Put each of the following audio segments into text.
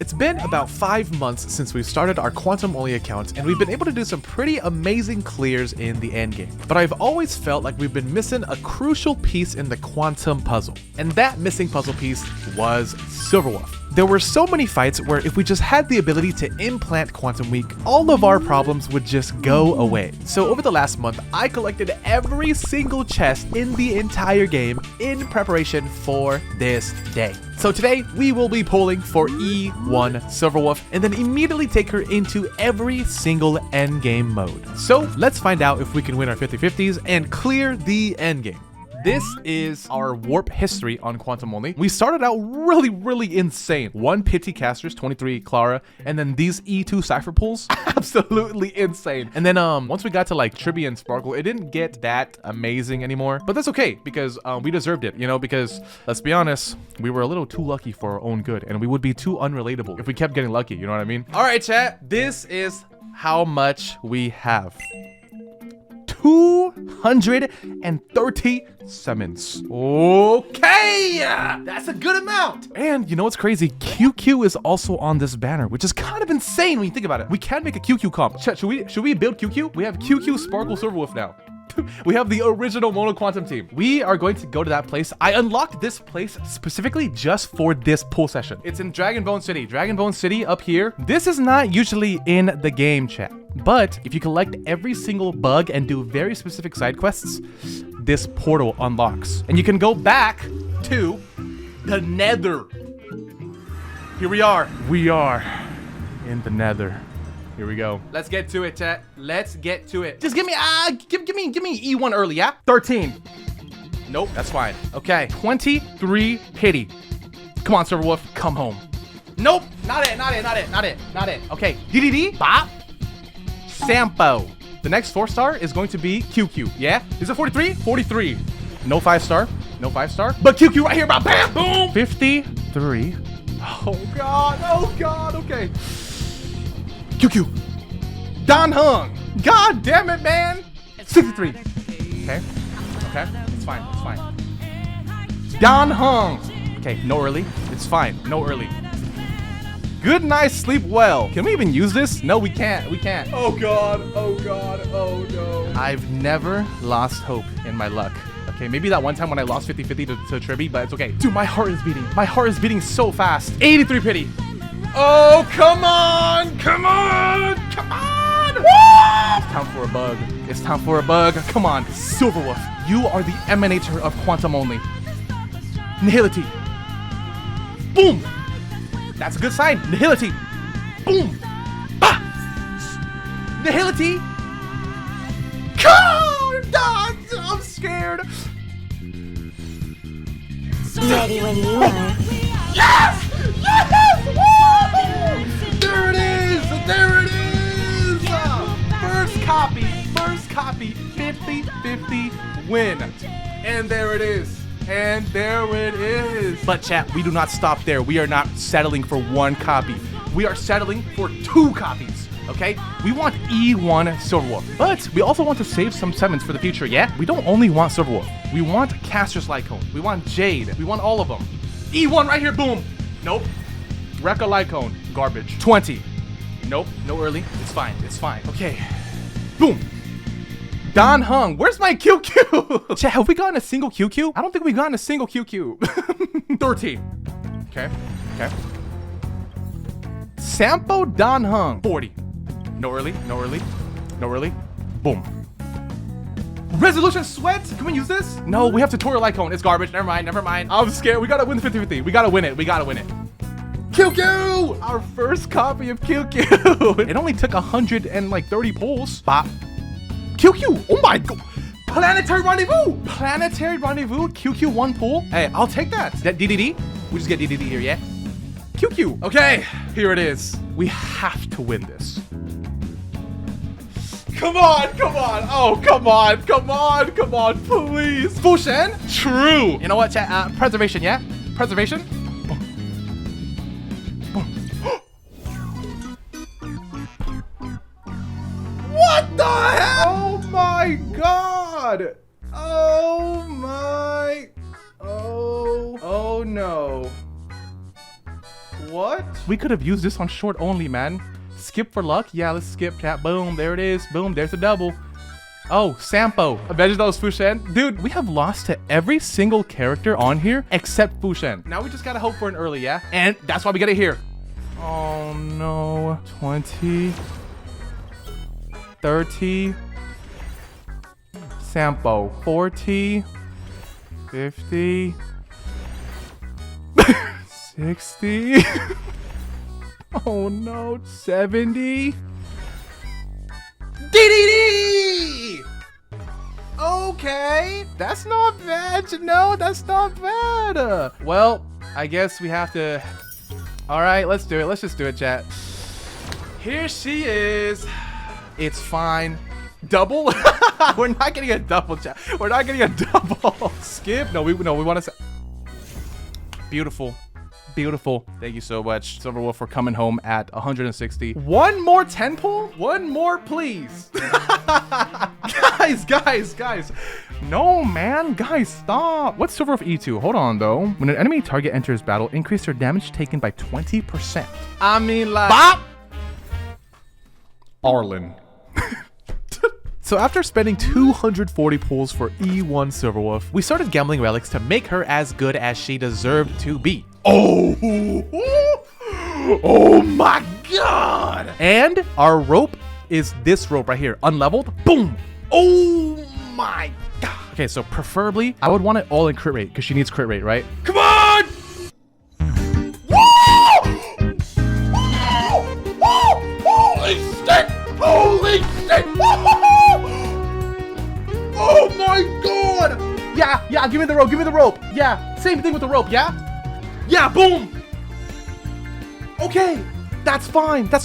It's been about 5 months since we started our Quantum Only account, and we've been able to do some pretty amazing clears in the endgame. But I've always felt like we've been missing a crucial piece in the Quantum puzzle, and that missing puzzle piece was Silverwolf. There were so many fights where if we just had the ability to implant Quantum Weak, all of our problems would just go away. So over the last month, I collected every single chest in the entire game in preparation for this day. So today, we will be pulling for E1 Silverwolf and then immediately take her into every single endgame mode. So let's find out if we can win our 50-50s and clear the endgame. This is our warp history on Quantum Only. We started out really insane. 1 Pity Casters, 23 Clara, and then these E2 Cypher pulls, absolutely insane. And then once we got to like Tribby and Sparkle, it didn't get that amazing anymore. But that's okay, because we deserved it, you know, because let's be honest, we were a little too lucky for our own good, and we would be too unrelatable if we kept getting lucky, you know what I mean? All right, chat, this is how much we have. 230 summons. Okay, that's a good amount. And you know what's crazy? QQ is also on this banner, which is kind of insane when you think about it. We can make a QQ comp. Chat, should we build QQ? We have QQ Sparkle Silverwolf now. We have the original Mono Quantum team. We are going to go to that place. I unlocked this place specifically just for this pull session. It's in Dragon Bone City. Dragon Bone City up here. This is not usually in the game, chat. But if you collect every single bug and do very specific side quests, this portal unlocks. And you can go back to the Nether. Here we are. We are in the Nether. Here we go. Let's get to it, chat. Let's get to it. Just give me E1 early, yeah? 13. Nope, that's fine. Okay, 23 pity. Come on, Silverwolf, come home. Nope, not it. Okay, DDD, bop, Sampo. The next 4-star is going to be QQ, yeah? Is it 43? 43. No 5-star, no 5-star. But QQ right here, bam, boom. 53. Oh God, okay. QQ. Don Hung. God damn it, man. 63. Okay. It's fine. Don Hung. Okay, no early. It's fine. No early. Good night, sleep well. Can we even use this? No, we can't. Oh God. Oh no. I've never lost hope in my luck. Okay, maybe that one time when I lost 50-50 to Tribby, but it's okay. Dude, my heart is beating. My heart is beating so fast. 83 pity. Oh, come on! Woo! It's time for a bug. Come on, Silverwolf. You are the emanator of Quantum Only. Nihility. Boom! That's a good sign. Nihility. Boom! Bah! Nihility. I'm scared. Ready when you are. Yes! Woo! There it is! First copy, 50-50 win. And there it is. But chat, we do not stop there. We are not settling for 1 copy. We are settling for 2 copies. Okay? We want E1 Silverwolf, but we also want to save some summons for the future, yeah? We don't only want Silverwolf. We want Caster's Lycone. We want Jade. We want all of them. E1 right here, boom. Nope. Rekka Lycone, garbage. 20. Nope, no early. It's fine. Okay. Boom. Don Hung. Where's my QQ? Chat, have we gotten a single QQ? I don't think we've gotten a single QQ. 13. Okay. Sampo Don Hung. 40. No early. Boom. Resolution Sweat. Can we use this? No, we have Tutorial Lycone. It's garbage. Never mind. I'm scared. We gotta win the 50-50. We gotta win it. QQ! Our first copy of QQ. It only took 130 pulls. Bop. QQ! Oh my God! Planetary Rendezvous! QQ 1 pull. Hey, I'll take that. Is that DDD? We just get DDD here, yeah? QQ. Okay, here it is. We have to win this. Come on. Oh, come on, please. Fushen? True. You know what, chat? Preservation, yeah? Preservation? What the hell? Oh my God. Oh no. What? We could have used this on short only, man. Skip for luck? Yeah, let's skip, chat. Boom, there it is. Boom, there's a double. Oh, Sampo. Imagine that was Fushen. Dude, we have lost to every single character on here except Fushen. Now we just gotta hope for an early, yeah? And that's why we get it here. Oh no. 20. 30. Sampo. 40. 50. 60. Oh no. 70. DDD! Okay, that's not bad, you know, that's not bad. Well, I guess we have to... All right, let's do it. Let's just do it, chat. Here she is. It's fine. Double? We're not getting a double, chat. We're not getting a double. Skip? No, we want to... Beautiful. Beautiful. Thank you so much, Silverwolf, for coming home at 160. One more 10 pull? One more, please. Guys. No, man. Guys, stop. What's Silverwolf E2? Hold on, though. When an enemy target enters battle, increase their damage taken by 20%. I mean, like... Bop! Arlen. So after spending 240 pulls for E1 Silverwolf, we started gambling relics to make her as good as she deserved to be. Oh my god! And our rope is this rope right here, unleveled. Boom! Oh my god! Okay, so preferably, I would want it all in crit rate because she needs crit rate, right? Come on! Holy shit! Holy shit! Oh my god! Yeah, give me the rope, Yeah, same thing with the rope, yeah? Yeah, boom! Okay, that's fine. All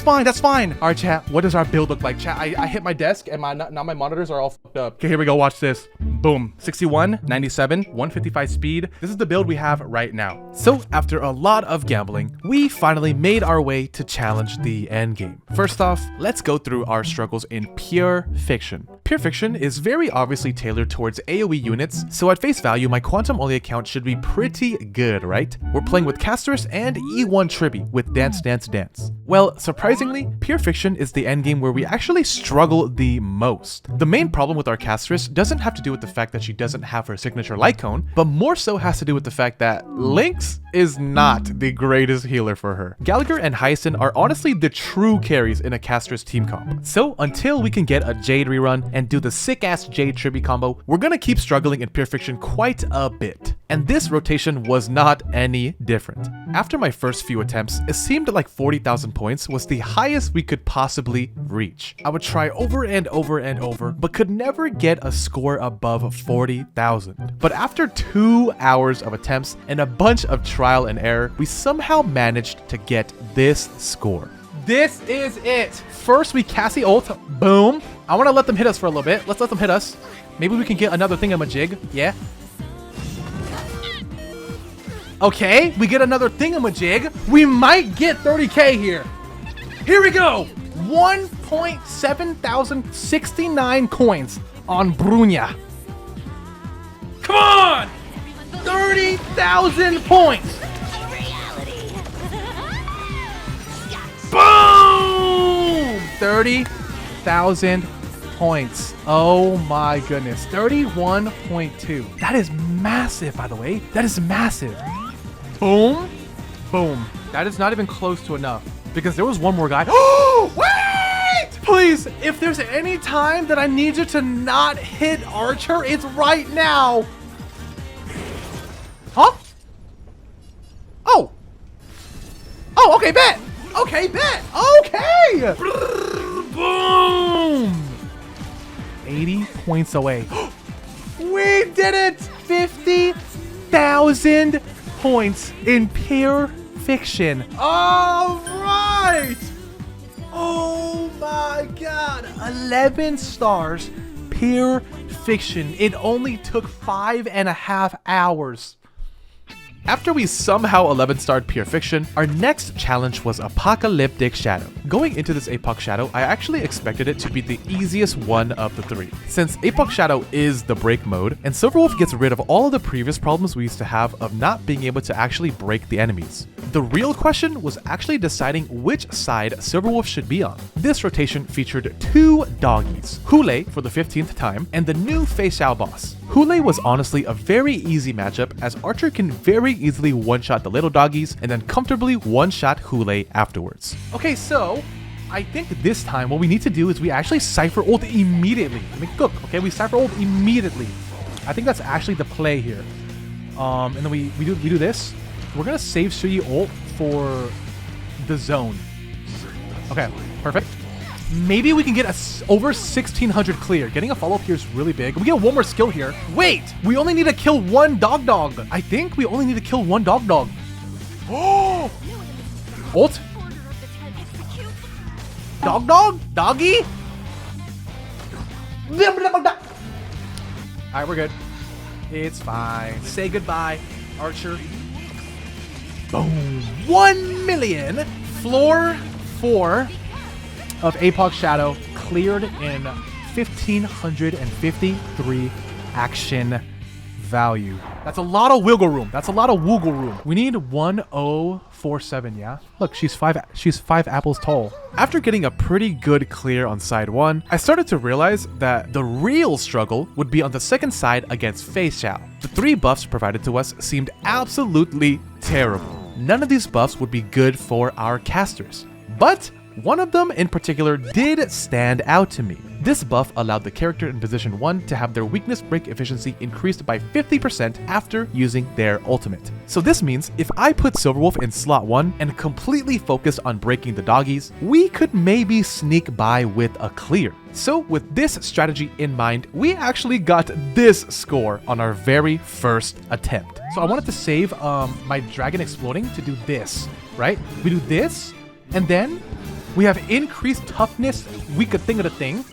right, chat, what does our build look like? Chat, I hit my desk and now my monitors are all fucked up. Okay, here we go, watch this. Boom, 61, 97, 155 speed. This is the build we have right now. So after a lot of gambling, we finally made our way to challenge the endgame. First off, let's go through our struggles in Pure Fiction. Pure Fiction is very obviously tailored towards AoE units, so at face value, my quantum only account should be pretty good, right? We're playing with Casterus and E1 Tribby with Dance Dance Dance. Well, surprisingly, Pure Fiction is the endgame where we actually struggle the most. The main problem with our Casterus doesn't have to do with the fact that she doesn't have her signature light cone, but more so has to do with the fact that Lynx is not the greatest healer for her. Gallagher and Hyacinth are honestly the true carries in a Casterus team comp. So until we can get a Jade rerun and do the sick-ass Jade Tribby combo, we're gonna keep struggling in Pure Fiction quite a bit. And this rotation was not any different. After my first few attempts, it seemed like 40,000 points was the highest we could possibly reach. I would try over and over and over, but could never get a score above 40,000. But after 2 hours of attempts and a bunch of trial and error, we somehow managed to get this score. This is it. First, we Cassie ult. Boom. I want to let them hit us for a little bit. Let's let them hit us. Maybe we can get another thingamajig. Yeah. Okay, we get another thingamajig. We might get 30k here. Here we go. 1.7069 coins on Brunya. Come on! 30,000 points. Boom! 30,000 points. Oh my goodness. 31.2. That is massive, by the way. That is massive. Boom. Boom. That is not even close to enough because there was one more guy. Oh, wait! Please, if there's any time that I need you to not hit Archer, it's right now. Huh? Oh. Oh, okay, bet. Okay, bet. Okay. Boom. 80 points away. We did it. 50,000 points in Pure Fiction. All right. Oh my god. 11 stars. Pure Fiction. It only took 5.5 hours. After we somehow 11-starred Pure Fiction, our next challenge was Apocalyptic Shadow. Going into this Apoc Shadow, I actually expected it to be the easiest one of the three, since Apoc Shadow is the break mode, and Silverwolf gets rid of all of the previous problems we used to have of not being able to actually break the enemies. The real question was actually deciding which side Silverwolf should be on. This rotation featured 2 doggies, Hule for the 15th time, and the new Fei Xiao boss. Hule was honestly a very easy matchup, as Archer can very easily one-shot the little doggies and then comfortably one-shot Hule afterwards. Okay, so I think this time what we need to do is we actually Cypher ult immediately. I mean, cook, okay? We Cypher ult immediately. I think that's actually the play here. And then we do this. We're gonna save Suyi ult for the zone. Okay, perfect. Maybe we can get over 1600 clear. Getting a follow-up here is really big. We get one more skill here. Wait, we only need to kill 1 dog. I think we only need to kill 1 dog. Oh! Ult? Doggy? Alright, we're good. It's fine. Say goodbye, Archer. Boom. 1 million. Floor 4 of Apoc Shadow cleared in 1553 action value. That's a lot of wiggle room. We need 1047, yeah? Look, she's five apples tall. After getting a pretty good clear on side 1, I started to realize that the real struggle would be on the second side against Fei Xiao. The 3 buffs provided to us seemed absolutely terrible. None of these buffs would be good for our casters, but one of them in particular did stand out to me. This buff allowed the character in position 1 to have their weakness break efficiency increased by 50% after using their ultimate. So this means if I put Silverwolf in slot 1 and completely focus on breaking the doggies, we could maybe sneak by with a clear. So with this strategy in mind, we actually got this score on our very first attempt. So I wanted to save my dragon exploding to do this, right? We do this, and then we have increased toughness, weaker thing of the thing.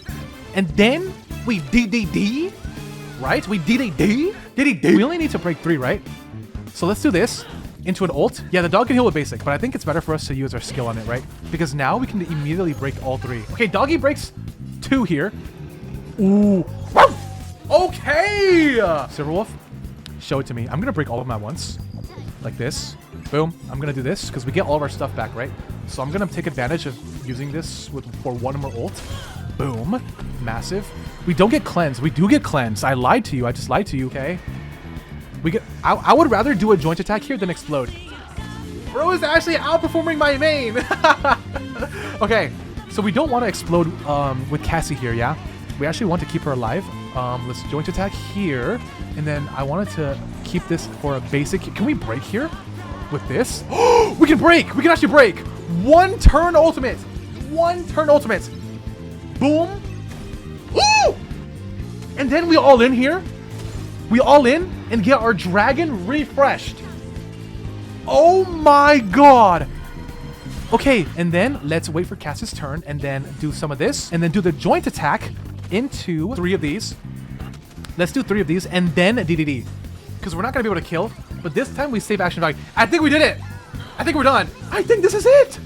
And then we DDD, right? We DDD. We only need to break 3, right? So let's do this into an ult. Yeah, the dog can heal with basic, but I think it's better for us to use our skill on it, right? Because now we can immediately break all 3. Okay, doggy breaks 2 here. Ooh. Okay! Silverwolf, show it to me. I'm gonna break all of them at once. Like this. Boom. I'm gonna do this because we get all of our stuff back, right? So I'm gonna take advantage of using this for 1 more ult. Boom. Massive. We don't get cleanse. We do get cleanse. I lied to you. I just lied to you, okay? We get. I would rather do a joint attack here than explode. Bro is actually outperforming my main. Okay, so we don't want to explode with Cassie here, yeah? We actually want to keep her alive. Let's joint attack here, and then I wanted to keep this for a basic. Can we break here with this? We can break. We can actually break. 1 turn ultimate. 1 turn ultimate. Boom. Ooh! And then we all in here. We all in and get our dragon refreshed. Oh my god. Okay, and then let's wait for Cass's turn and then do some of this and then do the joint attack into 3 of these. Let's do 3 of these and then DDD. Because we're not going to be able to kill, but this time we save action value. I think we did it. I think we're done. I think this is it.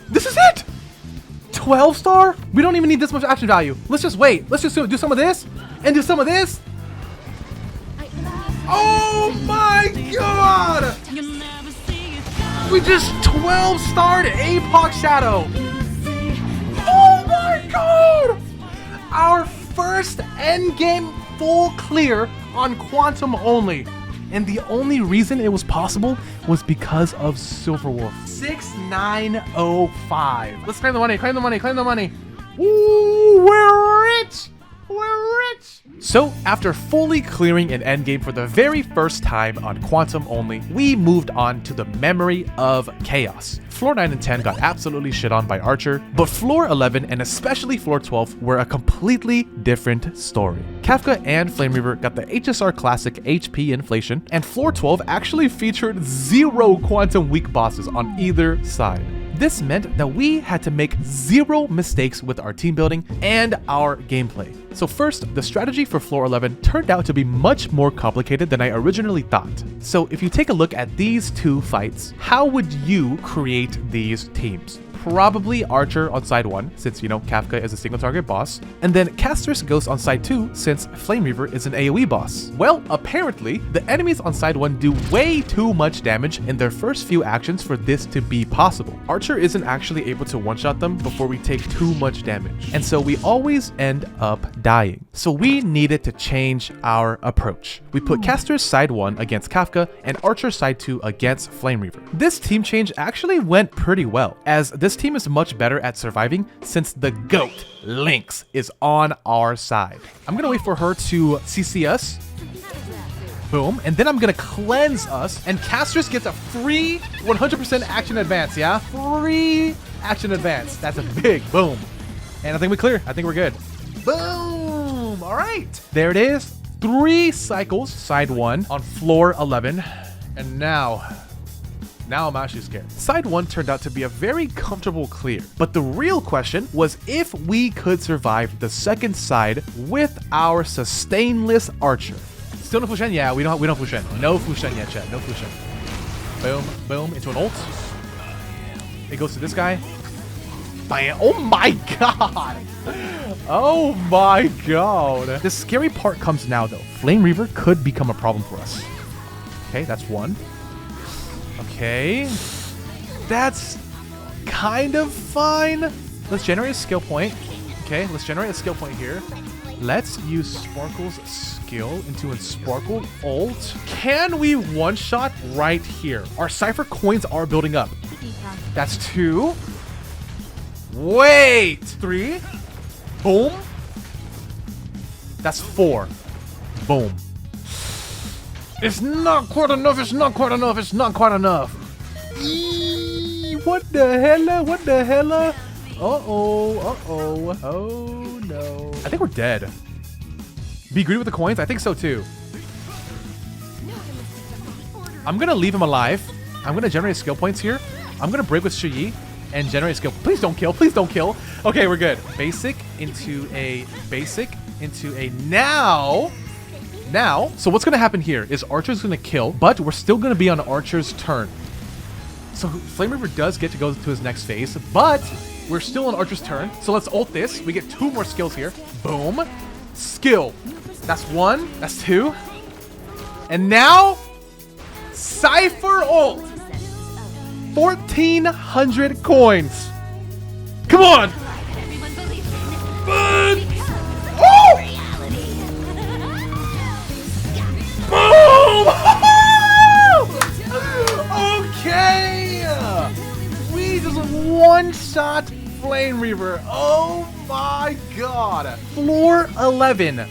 This is it. 12-star? We don't even need this much action value. Let's just wait. Let's just do some of this and do some of this. Oh my god! We just 12-starred Apoc Shadow. Oh my god! Our first endgame full clear on Quantum only. And the only reason it was possible was because of Silverwolf. 6905. Let's claim the money, claim the money, claim the money. Ooh, we're rich! We're rich! So, after fully clearing an endgame for the very first time on Quantum only, we moved on to the Memory of Chaos. Floor 9 and 10 got absolutely shit on by Archer, but Floor 11 and especially Floor 12 were a completely different story. Kafka and Flame Reaver got the HSR Classic HP inflation, and Floor 12 actually featured 0 Quantum weak bosses on either side. This meant that we had to make 0 mistakes with our team building and our gameplay. So first, the strategy for floor 11 turned out to be much more complicated than I originally thought. So if you take a look at these 2 fights, how would you create these teams? Probably Archer on side 1, since, you know, Kafka is a single target boss, and then Caster's Ghost on side 2, since Flame Reaver is an AoE boss. Well, apparently, the enemies on side 1 do way too much damage in their first few actions for this to be possible. Archer isn't actually able to one-shot them before we take too much damage, and so we always end up dying. So we needed to change our approach. We put Caster's side 1 against Kafka and Archer's side 2 against Flame Reaver. This team change actually went pretty well, as this team is much better at surviving since the GOAT, Lynx, is on our side. I'm gonna wait for her to CC us. Boom. And then I'm gonna cleanse us, and Caster's gets a free 100% action advance, yeah? Free action advance. That's a big boom. And I think we clear. I think we're good. Boom. All right. There it is. 3 cycles, side 1 on floor 11. And now I'm actually scared. Side 1 turned out to be a very comfortable clear, but the real question was if we could survive the second side with our sustainless Archer. Still no Fushen? Yeah, we don't Fushen. No Fushen yet, chat. No Fushen. Boom, boom, into an ult. It goes to this guy. Bam. Oh my god! Oh my god. The scary part comes now though. Flame Reaver could become a problem for us. Okay, that's 1. Okay, that's kind of fine. Let's generate a skill point. Okay, let's generate a skill point here. Let's use Sparkle's skill into a Sparkle ult. Can we one-shot right here? Our Cypher coins are building up. That's 2. Wait, 3. Boom. That's 4. Boom. It's not quite enough, it's not quite enough, it's not quite enough. Eee, what the hell? What the hell? Uh-oh, uh-oh. Oh, no. I think we're dead. Be greedy with the coins? I think so, too. I'm going to leave him alive. I'm going to generate skill points here. I'm going to break with Shiyi and generate skill. Please don't kill. Please don't kill. Okay, we're good. Basic into a basic into a now. So what's going to happen here is Archer's going to kill, but we're still going to be on Archer's turn. So Flame Reaver does get to go to his next phase, but we're still on Archer's turn. So let's ult this. We get 2 more skills here. Boom. Skill. That's 1. That's 2. And now, Cypher ult. 1,400 coins. Come on. Oh! Boom! Okay! We just one-shot Flame Reaver. Oh my god! Floor 11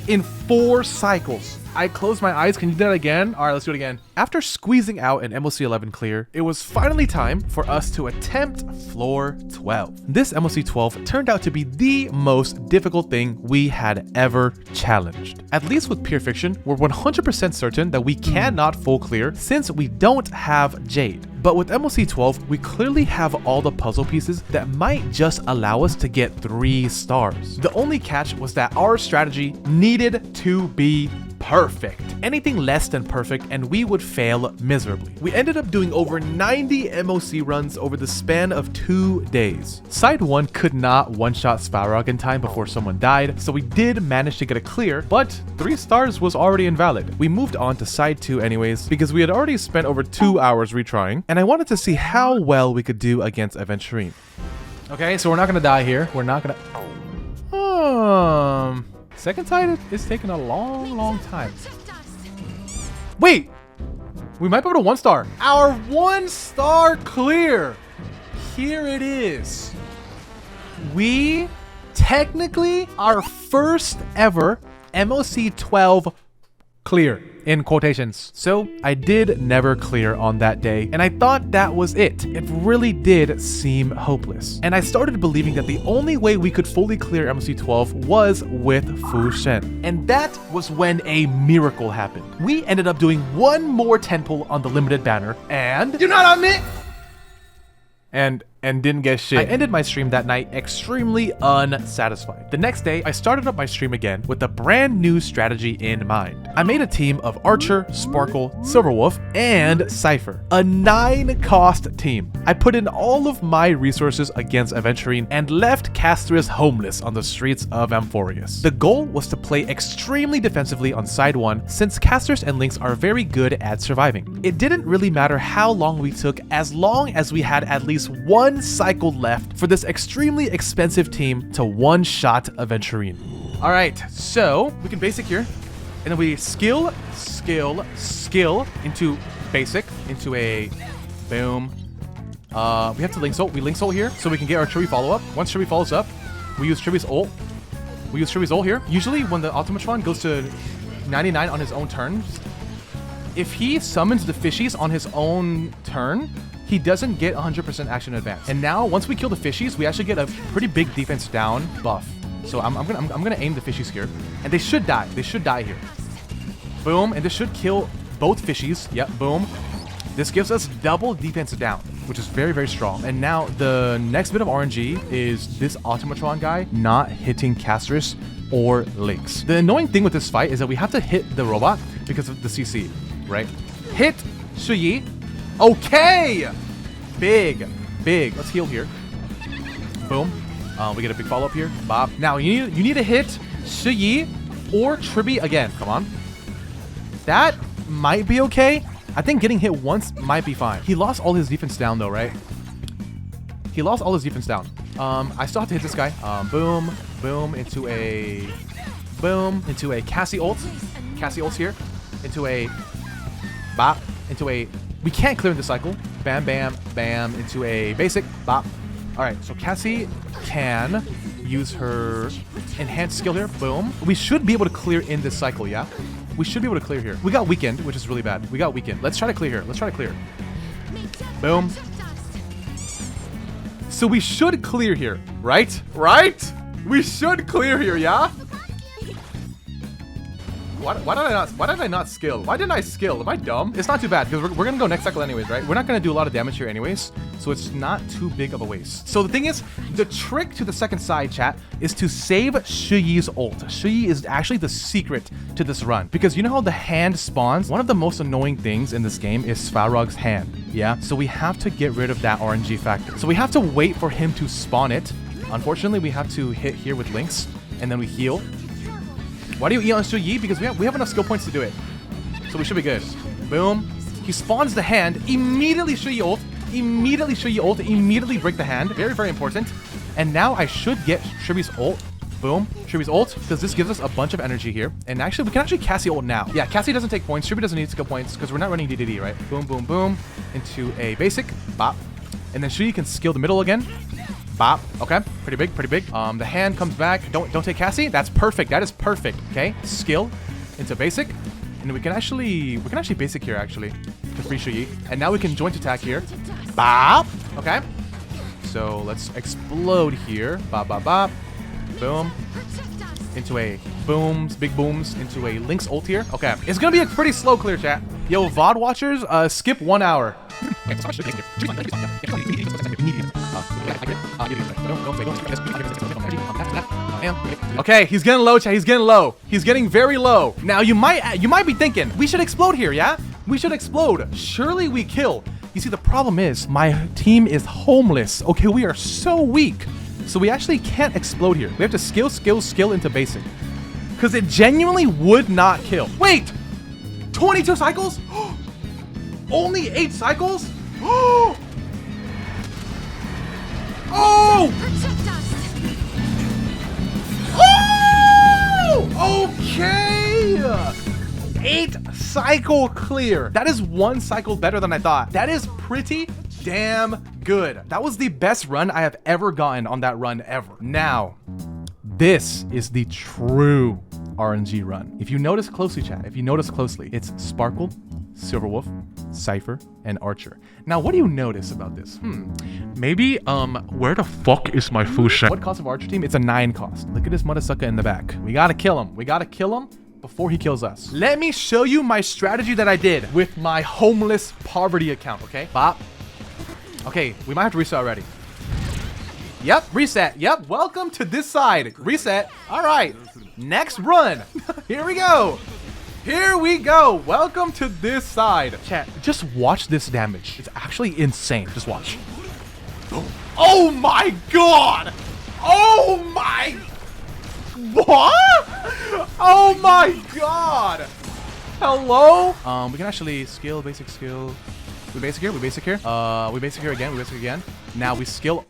in 4 cycles. I closed my eyes. Can you do that again? All right, let's do it again. After squeezing out an MoC 11 clear, it was finally time for us to attempt floor 12. This MoC 12 turned out to be the most difficult thing we had ever challenged. At least with Pure Fiction, we're 100% certain that we cannot full clear since we don't have Jade. But with MoC 12, we clearly have all the puzzle pieces that might just allow us to get 3 stars. The only catch was that our strategy needed to be perfect. Anything less than perfect and we would fail miserably. We ended up doing over 90 MoC runs over the span of 2 days. Side 1 could not one-shot Svarog in time before someone died, so we did manage to get a clear, but 3 stars was already invalid. We moved on to side 2 anyways, because we had already spent over 2 hours retrying, and I wanted to see how well we could do against Aventurine. Okay, so we're not gonna die here. We're not gonna... Second side is taking a long time. Wait! We might be able to 1-star. Our 1-star clear! Here it is. We technically our first ever MoC 12 clear. In quotations. So I did never clear on that day, and I thought that was it. It really did seem hopeless. And I started believing that the only way we could fully clear MoC 12 was with Fu Shen. And that was when a miracle happened. We ended up doing 1 more 10 pull on the limited banner, and... Do not admit! and didn't get shit. I ended my stream that night extremely unsatisfied. The next day, I started up my stream again with a brand new strategy in mind. I made a team of Archer, Sparkle, Silverwolf, and Cypher. A 9-cost team. I put in all of my resources against Aventurine and left Castris homeless on the streets of Amphorius. The goal was to play extremely defensively on side 1 since Casters and Lynx are very good at surviving. It didn't really matter how long we took as long as we had at least one cycle left for this extremely expensive team to one-shot Aventurine. All right, so we can basic here, and then we skill into basic, into a boom. We have to link ult. We link ult here so we can get our Tribby follow-up. Once Tribby follows up, we use Tribby's ult. We use Tribby's ult here. Usually when the Automatron goes to 99 on his own turn, if he summons the fishies on his own turn, he doesn't get 100% action in advance. And now, once we kill the fishies, we actually get a pretty big defense down buff. So I'm gonna aim the fishies here, and they should die. They should die here. Boom, and this should kill both fishies. Yep, boom. This gives us double defense down, which is very, very strong. And now the next bit of RNG is this Automatron guy not hitting Castris or Lynx. The annoying thing with this fight is that we have to hit the robot because of the CC, right? Hit Shuyi. Okay! Big. Let's heal here. Boom. We get a big follow-up here. Bop. Now, you need to hit Shuyi or Tribby again. Come on. That might be okay. I think getting hit once might be fine. He lost all his defense down, though, right? He lost all his defense down. I still have to hit this guy. Boom. Into a Cassie ult. Cassie ults here. Into a bop. Into a... We can't clear the cycle. Bam, bam, bam. Into a basic. Bop. Alright, so Cassie can use her enhanced skill here. Boom. We should be able to clear in this cycle, yeah? We should be able to clear here. We got weakened, which is really bad. We got weakened. Let's try to clear here. Let's try to clear. Boom. So we should clear here, right? Right? We should clear here, yeah? Why did I not skill? Why didn't I skill? Am I dumb? It's not too bad because we're gonna go next cycle anyways, right? We're not gonna do a lot of damage here anyways, so it's not too big of a waste. So the thing is, the trick to the second side, chat, is to save Shuyi's ult. Shuyi is actually the secret to this run because you know how the hand spawns? One of the most annoying things in this game is Svarog's hand, yeah? So we have to get rid of that RNG factor. So we have to wait for him to spawn it. Unfortunately, we have to hit here with Lynx and then we heal. Why do you E on Shuyi? Because we have enough skill points to do it. So we should be good. Boom. He spawns the hand. Immediately Shuyi ult. Immediately Shuyi ult. Immediately break the hand. Very, very important. And now I should get Tribby's ult. Boom. Tribby's ult. Because this gives us a bunch of energy here. And actually, we can actually Cassie ult now. Yeah, Cassie doesn't take points. Tribby doesn't need skill points because we're not running DDD, right? Boom, boom, boom. Into a basic. Bop. And then Shuyi can skill the middle again. Bop. Okay. Pretty big. Pretty big. The hand comes back. Don't take Cassie. That's perfect. That is perfect. Okay. Skill into basic. And we can actually basic here actually to free Shuyi. And now we can joint attack here. Bop. Okay. So let's explode here. Bop, bop, bop. Boom. Into a booms, big booms, into a Lynx ult here. Okay. It's gonna be a pretty slow clear, chat. Yo, VOD watchers, skip 1 hour. Okay, he's getting low, chat. He's getting low. He's getting very low. Now you might be thinking, we should explode here, yeah? We should explode. Surely we kill. You see, the problem is my team is homeless. Okay, we are so weak. So we actually can't explode here. We have to skill into basic. Because it genuinely would not kill. Wait! 22 cycles? Only 8 cycles? Oh! Oh! Okay! 8 cycle clear. That is 1 cycle better than I thought. That is pretty damn good. That was the best run I have ever gotten on that run ever. Now, this is the true RNG run. If you notice closely, chat, it's Sparkle, Silverwolf, Cypher, and Archer. Now, what do you notice about this? Maybe, where the fuck is my Fushan? What cost of Archer team? It's a 9 cost. Look at this motherfucker in the back. We gotta kill him. We gotta kill him before he kills us. Let me show you my strategy that I did with my homeless poverty account, okay? Bop. Okay, we might have to reset already. Yep, reset. Yep, welcome to this side. Reset. All right, next run. Here we go. Here we go. Welcome to this side. Chat, just watch this damage. It's actually insane. Just watch. Oh my god. Oh my. What? Oh my god. Hello? We can actually skill, basic skill. We basic here, we basic here. We basic here again, we basic again. Now we skill.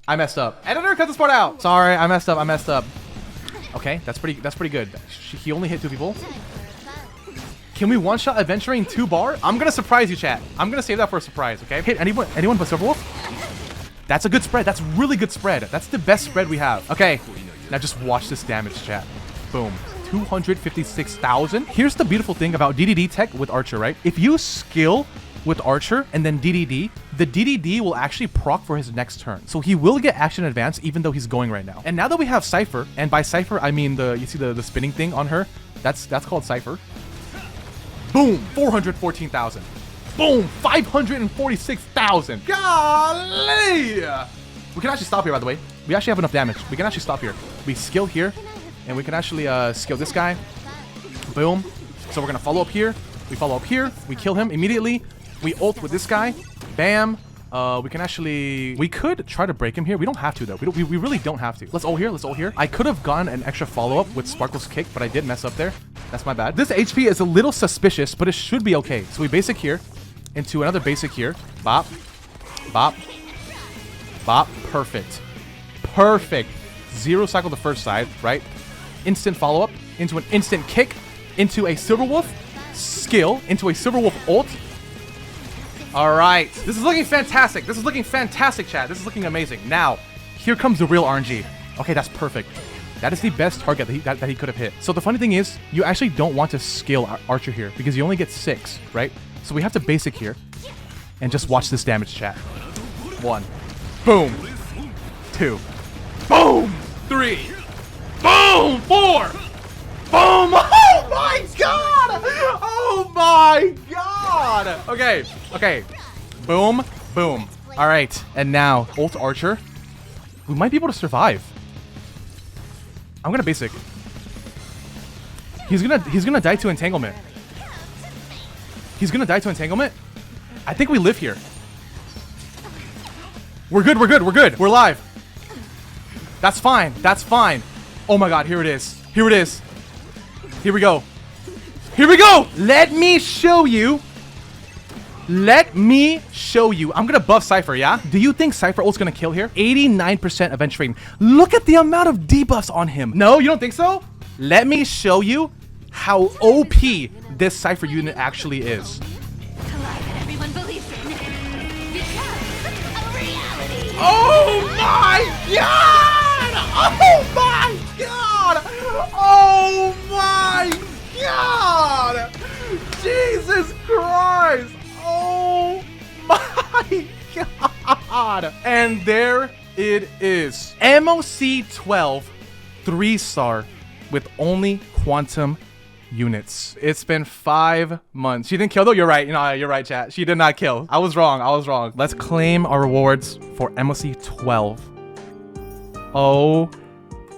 I messed up. Editor, cut this part out. Sorry, I messed up. Okay, that's pretty good. He only hit 2 people. Can we one-shot Adventuring 2-bar? I'm gonna surprise you, chat. I'm gonna save that for a surprise, okay? Hit anyone but SILVERWOLF? That's a good spread. That's really good spread. That's the best spread we have. Okay, now just watch this damage, chat. Boom. 256,000. Here's the beautiful thing about DDD tech with Archer, right? If you skill with Archer and then DDD, the DDD will actually proc for his next turn. So he will get action advance even though he's going right now. And now that we have Cypher, and by Cypher, I mean you see the spinning thing on her? That's called Cypher. Boom, 414,000. Boom, 546,000. Golly! We can actually stop here, by the way. We actually have enough damage. We can actually stop here. We skill here, and we can actually skill this guy. Boom. So we're gonna follow up here. We follow up here. We kill him immediately. We ult with this guy. Bam. We can actually... We could try to break him here. We don't have to, though. We really don't have to. Let's ult here. Let's ult here. I could have gotten an extra follow-up with Sparkle's kick, but I did mess up there. That's my bad. This HP is a little suspicious, but it should be okay. So we basic here into another basic here. Bop. Bop. Bop. Perfect. Perfect. 0 cycle the first side, right? Instant follow-up into an instant kick into a SILVERWOLF skill into a SILVERWOLF ult. All right, this is looking fantastic. This is looking fantastic, chat. This is looking amazing. Now, here comes the real RNG. Okay, that's perfect. That is the best target that he could have hit. So the funny thing is, you actually don't want to skill Archer here because you only get 6, right? So we have to basic here and just watch this damage, chat. 1, boom, 2, boom, 3, boom, 4, boom. Oh my god! Oh my god! Okay, okay. Boom, boom. All right, and now ult Archer. We might be able to survive. I'm gonna basic. He's gonna die to entanglement. He's gonna die to entanglement. I think we live here. We're good. We're good. We're good. We're alive. That's fine. That's fine. Oh my god, here it is. Here it is. Here we go. Here we go. Let me show you. Let me show you. I'm gonna buff Cypher, yeah? Do you think Cypher ult's gonna kill here? 89% event rating. Look at the amount of debuffs on him. No, you don't think so? Let me show you how OP this Cypher unit actually is. Everyone believes in because a reality. Oh my god! Oh my god! Oh my god! Jesus Christ! Oh my god! And there it is. MoC 12 3-star with only quantum units. It's been 5 months. She didn't kill though? You're right. You know, you're right, chat. She did not kill. I was wrong. I was wrong. Let's claim our rewards for MoC 12. Oh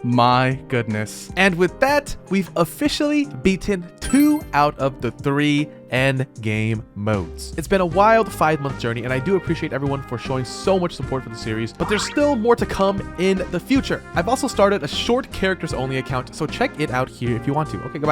my goodness. And with that, we've officially beaten 2 out of the 3 end game modes. It's been a wild 5-month journey, and I do appreciate everyone for showing so much support for the series, but there's still more to come in the future. I've also started a short characters only account, so check it out here if you want to. Okay, goodbye.